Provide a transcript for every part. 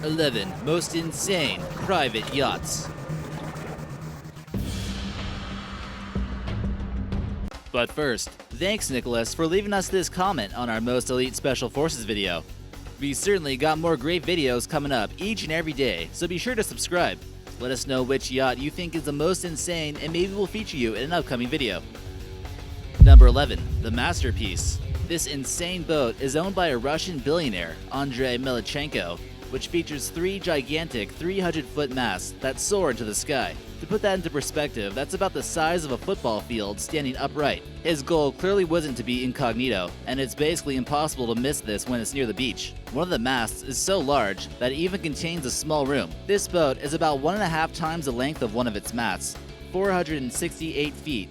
11. Most insane private yachts. But first, thanks Nicholas for leaving us this comment on our Most Elite Special Forces video. We certainly got more great videos coming up each and every day, so be sure to subscribe. Let us know which yacht you think is the most insane and maybe we'll feature you in an upcoming video. Number 11. The Masterpiece. This insane boat is owned by a Russian billionaire, Andrei Melnichenko, which features 3 gigantic 300-foot masts that soar into the sky. To put that into perspective, that's about the size of a football field standing upright. His goal clearly wasn't to be incognito, and it's basically impossible to miss this when it's near the beach. One of the masts is so large that it even contains a small room. This boat is about 1.5 times the length of one of its masts, 468 feet,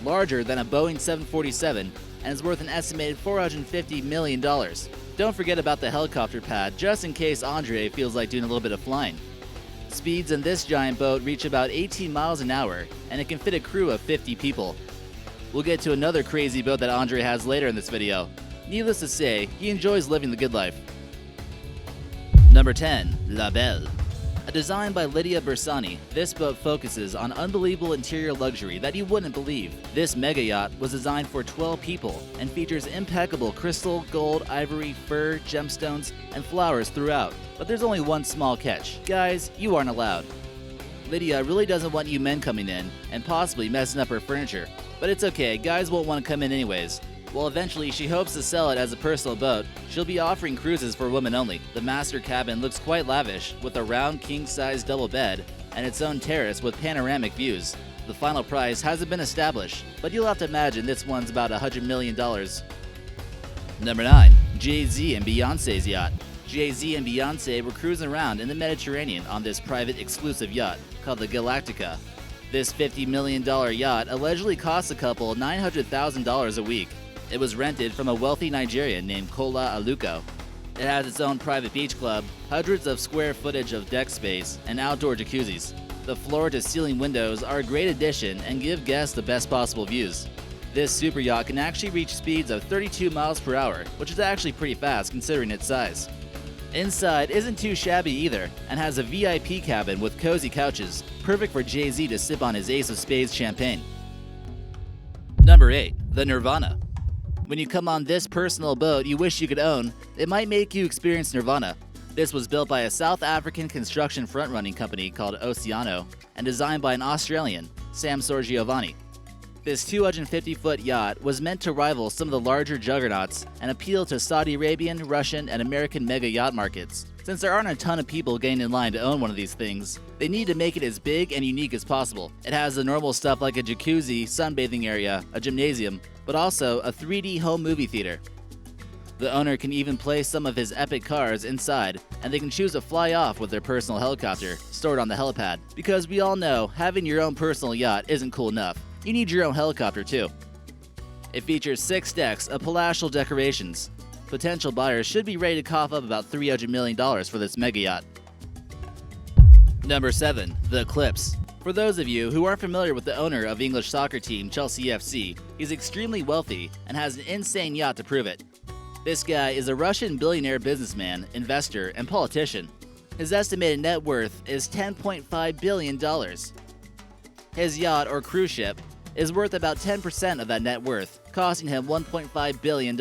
larger than a Boeing 747, and is worth an estimated $450 million. Don't forget about the helicopter pad, just in case Andre feels like doing a little bit of flying. Speeds in this giant boat reach about 18 miles an hour, and it can fit a crew of 50 people. We'll get to another crazy boat that Andre has later in this video. Needless to say, he enjoys living the good life. Number 10. La Belle. A design by Lydia Bersani, this boat focuses on unbelievable interior luxury that you wouldn't believe. This mega yacht was designed for 12 people and features impeccable crystal, gold, ivory, fur, gemstones, and flowers throughout. But there's only one small catch. Guys, you aren't allowed. Lydia really doesn't want you men coming in and possibly messing up her furniture. But it's okay, guys won't want to come in anyways. While eventually she hopes to sell it as a personal boat, she'll be offering cruises for women only. The master cabin looks quite lavish, with a round king-size double bed and its own terrace with panoramic views. The final price hasn't been established, but you'll have to imagine this one's about $100 million. Number 9. Jay-Z and Beyonce's yacht. Jay-Z and Beyonce were cruising around in the Mediterranean on this private exclusive yacht called the Galactica. This $50 million yacht allegedly cost the couple $900,000 a week. It was rented from a wealthy Nigerian named Kola Aluko. It has its own private beach club, hundreds of square footage of deck space, and outdoor jacuzzis. The floor-to-ceiling windows are a great addition and give guests the best possible views. This super yacht can actually reach speeds of 32 miles per hour, which is actually pretty fast considering its size. Inside isn't too shabby either, and has a VIP cabin with cozy couches, perfect for Jay-Z to sip on his Ace of Spades champagne. Number 8. The Nirvana. When you come on this personal boat you wish you could own, it might make you experience Nirvana. This was built by a South African construction front-running company called Oceano and designed by an Australian, Sam Sorgiovanni. This 250-foot yacht was meant to rival some of the larger juggernauts and appeal to Saudi Arabian, Russian, and American mega yacht markets. Since there aren't a ton of people getting in line to own one of these things, they need to make it as big and unique as possible. It has the normal stuff like a jacuzzi, sunbathing area, a gymnasium, but also a 3D home movie theater. The owner can even play some of his epic cars inside, and they can choose to fly off with their personal helicopter, stored on the helipad. Because we all know, having your own personal yacht isn't cool enough. You need your own helicopter too. It features 6 decks of palatial decorations. Potential buyers should be ready to cough up about $300 million for this mega yacht. Number 7. The Eclipse. For those of you who aren't familiar with the owner of English soccer team Chelsea FC, he's extremely wealthy and has an insane yacht to prove it. This guy is a Russian billionaire businessman, investor, and politician. His estimated net worth is $10.5 billion. His yacht or cruise ship is worth about 10% of that net worth, costing him $1.5 billion.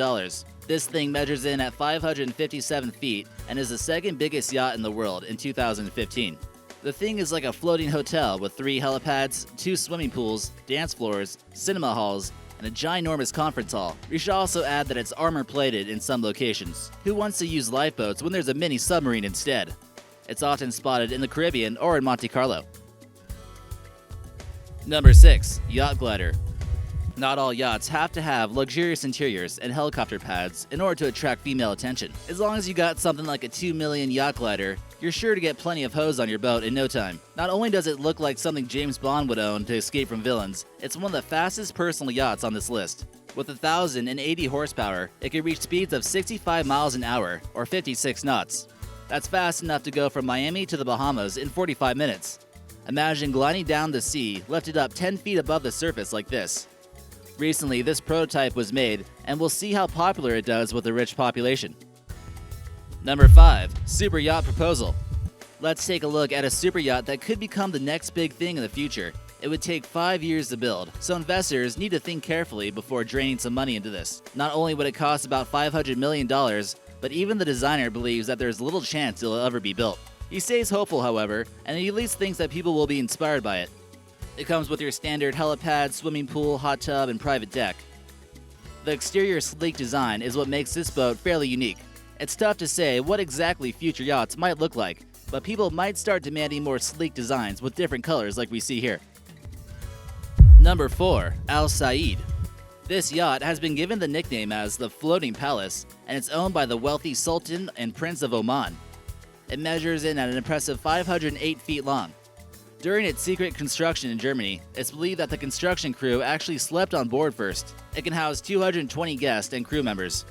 This thing measures in at 557 feet and is the second biggest yacht in the world in 2015. The thing is like a floating hotel with 3 helipads, 2 swimming pools, dance floors, cinema halls, and a ginormous conference hall. We should also add that it's armor-plated in some locations. Who wants to use lifeboats when there's a mini submarine instead? It's often spotted in the Caribbean or in Monte Carlo. Number 6. Yacht Glider. Not all yachts have to have luxurious interiors and helicopter pads in order to attract female attention. As long as you got something like a $2 million Yacht Glider, you're sure to get plenty of hoes on your boat in no time. Not only does it look like something James Bond would own to escape from villains, it's one of the fastest personal yachts on this list. With 1,080 horsepower, it can reach speeds of 65 miles an hour or 56 knots. That's fast enough to go from Miami to the Bahamas in 45 minutes. Imagine gliding down the sea, lifted up 10 feet above the surface like this. Recently, this prototype was made, and we'll see how popular it does with the rich population. Number 5. Super Yacht Proposal. Let's take a look at a super yacht that could become the next big thing in the future. It would take 5 years to build, so investors need to think carefully before draining some money into this. Not only would it cost about $500 million, but even the designer believes that there's little chance it'll ever be built. He stays hopeful, however, and he at least thinks that people will be inspired by it. It comes with your standard helipad, swimming pool, hot tub, and private deck. The exterior sleek design is what makes this boat fairly unique. It's tough to say what exactly future yachts might look like, but people might start demanding more sleek designs with different colors like we see here. Number 4. Al-Sayeed. This yacht has been given the nickname as the Floating Palace, and it's owned by the wealthy Sultan and Prince of Oman. It measures in at an impressive 508 feet long. During its secret construction in Germany, it's believed that the construction crew actually slept on board first. It can house 220 guests and crew members.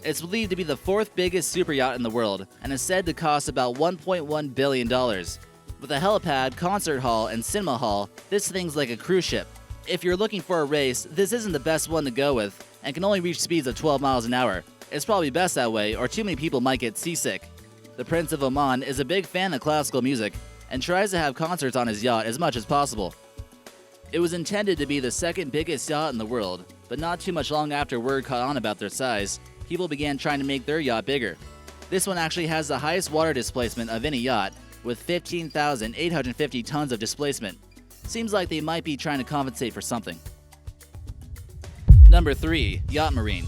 It's believed to be the 4th biggest super yacht in the world, and is said to cost about $1.1 billion. With a helipad, concert hall, and cinema hall, this thing's like a cruise ship. If you're looking for a race, this isn't the best one to go with, and can only reach speeds of 12 miles an hour. It's probably best that way, or too many people might get seasick. The Prince of Oman is a big fan of classical music, and tries to have concerts on his yacht as much as possible. It was intended to be the 2nd biggest yacht in the world, but not too much long after word caught on about their size, people began trying to make their yacht bigger. This one actually has the highest water displacement of any yacht, with 15,850 tons of displacement. Seems like they might be trying to compensate for something. Number 3. Yacht Marine.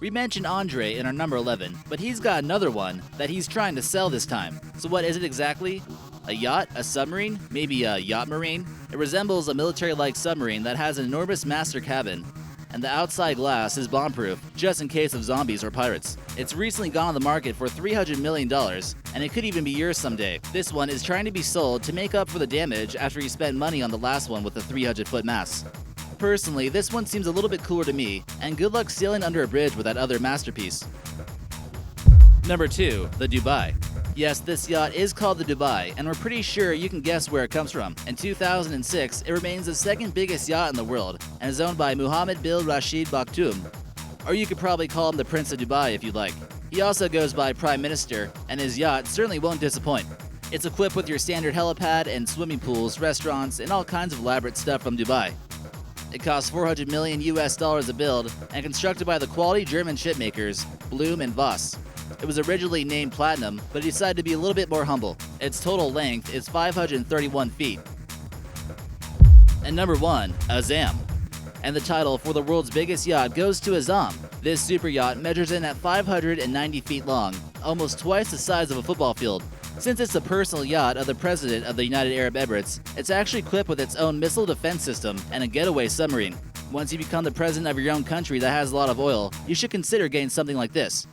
We mentioned Andre in our number 11, but he's got another one that he's trying to sell this time. So what is it exactly? A yacht? A submarine? Maybe a yacht marine? It resembles a military-like submarine that has an enormous master cabin, and the outside glass is bomb-proof, just in case of zombies or pirates. It's recently gone on the market for $300 million, and it could even be yours someday. This one is trying to be sold to make up for the damage after he spent money on the last one with the 300-foot mast. Personally, this one seems a little bit cooler to me, and good luck sailing under a bridge with that other masterpiece. Number 2. The Dubai. Yes, this yacht is called the Dubai, and we're pretty sure you can guess where it comes from. In 2006, it remains the 2nd biggest yacht in the world, and is owned by Mohammed bin Rashid Maktoum. Or you could probably call him the Prince of Dubai if you'd like. He also goes by Prime Minister, and his yacht certainly won't disappoint. It's equipped with your standard helipad and swimming pools, restaurants, and all kinds of elaborate stuff from Dubai. It costs $400 million to build, and constructed by the quality German shipmakers, Bloom and Voss. It was originally named Platinum, but decided to be a little bit more humble. Its total length is 531 feet. And number 1, AZZAM. And the title for the world's biggest yacht goes to AZZAM. This super yacht measures in at 590 feet long, almost twice the size of a football field. Since it's the personal yacht of the President of the United Arab Emirates, it's actually equipped with its own missile defense system and a getaway submarine. Once you become the president of your own country that has a lot of oil, you should consider getting something like this.